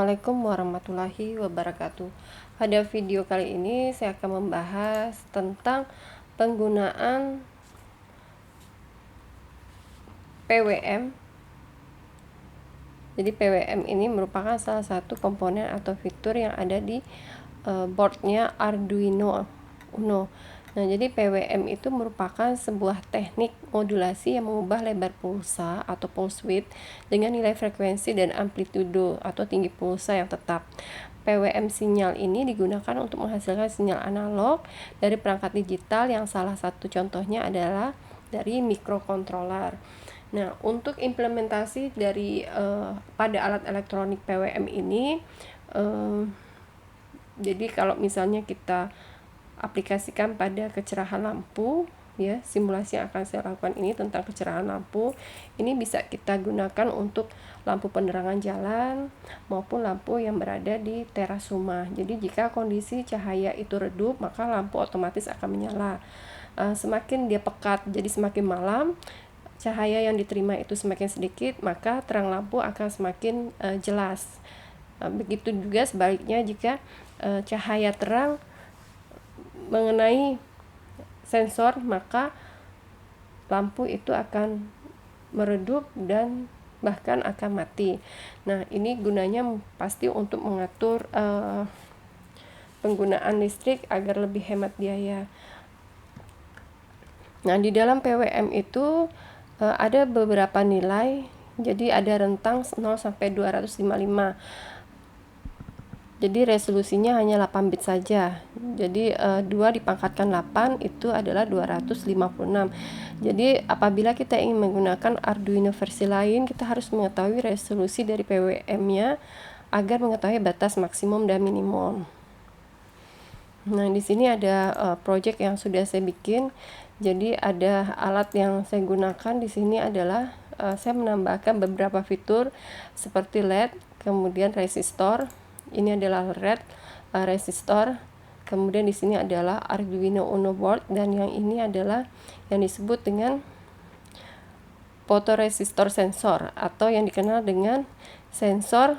Assalamualaikum warahmatullahi wabarakatuh. Pada video kali ini saya akan membahas tentang penggunaan PWM. Jadi PWM ini merupakan salah satu komponen atau fitur yang ada di boardnya Arduino Uno. Nah, jadi PWM itu merupakan sebuah teknik modulasi yang mengubah lebar pulsa atau pulse width dengan nilai frekuensi dan amplitudo atau tinggi pulsa yang tetap. PWM sinyal ini digunakan untuk menghasilkan sinyal analog dari perangkat digital yang salah satu contohnya adalah dari microcontroller. Nah, untuk implementasi dari pada alat elektronik PWM ini, jadi kalau misalnya kita aplikasikan pada kecerahan lampu, ya, simulasi yang akan saya lakukan ini tentang kecerahan lampu, ini bisa kita gunakan untuk lampu penerangan jalan maupun lampu yang berada di teras rumah. Jadi jika kondisi cahaya itu redup, maka lampu otomatis akan menyala. Semakin dia pekat, jadi semakin malam, cahaya yang diterima itu semakin sedikit, maka terang lampu akan semakin jelas. Begitu juga sebaliknya jika cahaya terang mengenai sensor, maka lampu itu akan meredup dan bahkan akan mati. Nah, ini gunanya pasti untuk mengatur penggunaan listrik agar lebih hemat biaya. Nah, di dalam PWM itu ada beberapa nilai, jadi ada rentang 0 sampai 255. Jadi resolusinya hanya 8 bit saja. Jadi 2 dipangkatkan 8 itu adalah 256. Jadi apabila kita ingin menggunakan Arduino versi lain, kita harus mengetahui resolusi dari PWM-nya agar mengetahui batas maksimum dan minimum. Nah, di sini ada project yang sudah saya bikin. Jadi ada alat yang saya gunakan di sini adalah saya menambahkan beberapa fitur seperti LED, kemudian resistor. Ini adalah LED, resistor. Kemudian di sini adalah Arduino Uno board, dan yang ini adalah yang disebut dengan photoresistor sensor atau yang dikenal dengan sensor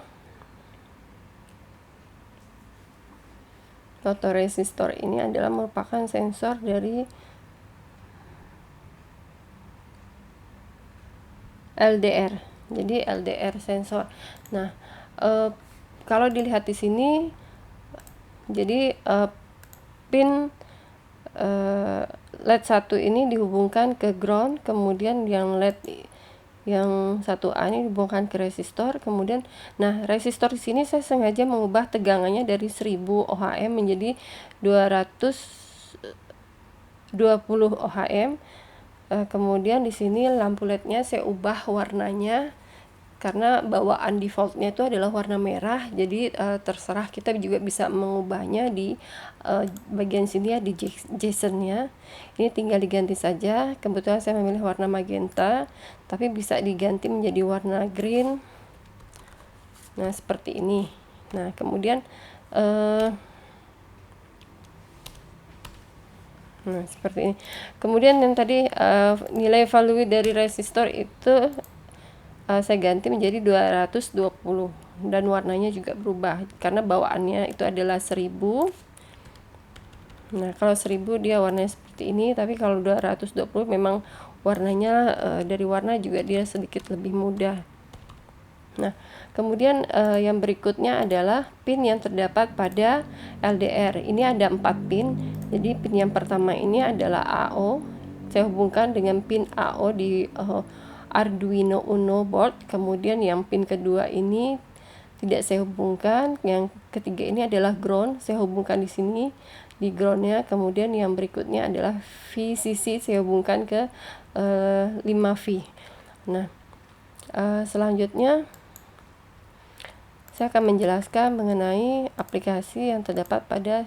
photoresistor. Ini adalah merupakan sensor dari LDR. Jadi LDR sensor. Nah, kalau dilihat di sini, jadi pin LED 1 ini dihubungkan ke ground, kemudian yang LED yang 1A ini dihubungkan ke resistor. Kemudian, nah, resistor di sini saya sengaja mengubah tegangannya dari 1000 ohm menjadi 220 ohm. Kemudian di sini lampu LED-nya saya ubah warnanya karena bawaan defaultnya itu adalah warna merah. Jadi terserah, kita juga bisa mengubahnya di bagian sini ya, di JSON-nya. Ini tinggal diganti saja. Kebetulan saya memilih warna magenta, tapi bisa diganti menjadi warna green. Nah, seperti ini. Nah, kemudian nah, seperti ini. Kemudian yang tadi nilai value dari resistor itu saya ganti menjadi 220, dan warnanya juga berubah karena bawaannya itu adalah 1000. Nah, kalau 1000 dia warnanya seperti ini, tapi kalau 220 memang warnanya dari warna juga dia sedikit lebih mudah. Nah, kemudian yang berikutnya adalah pin yang terdapat pada LDR. Ini ada 4 pin. Jadi pin yang pertama ini adalah AO. Saya hubungkan dengan pin AO di Arduino Uno board. Kemudian yang pin kedua ini tidak saya hubungkan. Yang ketiga ini adalah ground. Saya hubungkan di sini di groundnya. Kemudian yang berikutnya adalah VCC. Saya hubungkan ke 5V. Nah, selanjutnya saya akan menjelaskan mengenai aplikasi yang terdapat pada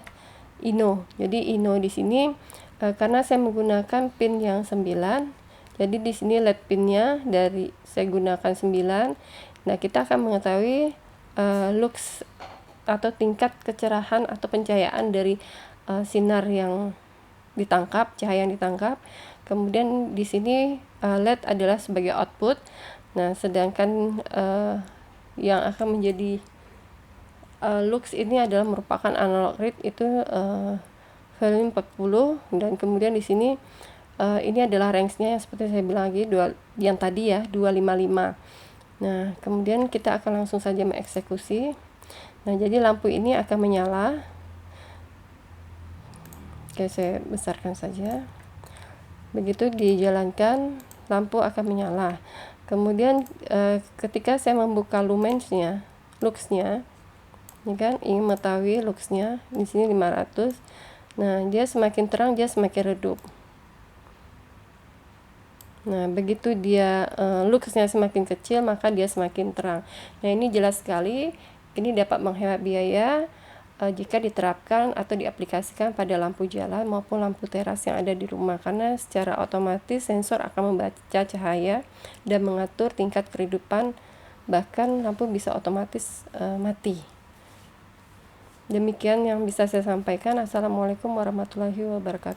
Ino. Jadi Ino di sini karena saya menggunakan pin yang 9, jadi di sini LED pinnya dari saya gunakan 9. Nah, kita akan mengetahui lux atau tingkat kecerahan atau pencahayaan dari sinar yang ditangkap, cahaya yang ditangkap. Kemudian di sini LED adalah sebagai output. Nah, sedangkan yang akan menjadi lux ini adalah merupakan analog rate, itu value 40, dan kemudian di sini ini adalah range-nya yang seperti saya bilang lagi, yang tadi ya 255. Nah, kemudian kita akan langsung saja mengeksekusi. Nah, jadi lampu ini akan menyala. Oke, saya besarkan saja. Begitu dijalankan, lampu akan menyala. Kemudian ketika saya membuka luxnya, ya kan, ingin mengetahui luxnya, di sini 500. Nah, dia semakin terang, dia semakin redup. Nah, begitu dia luxnya semakin kecil, maka dia semakin terang. Nah, ini jelas sekali, ini dapat menghemat biaya jika diterapkan atau diaplikasikan pada lampu jalan maupun lampu teras yang ada di rumah, karena secara otomatis sensor akan membaca cahaya dan mengatur tingkat keredupan, bahkan lampu bisa otomatis mati. Demikian yang bisa saya sampaikan. Assalamualaikum warahmatullahi wabarakatuh.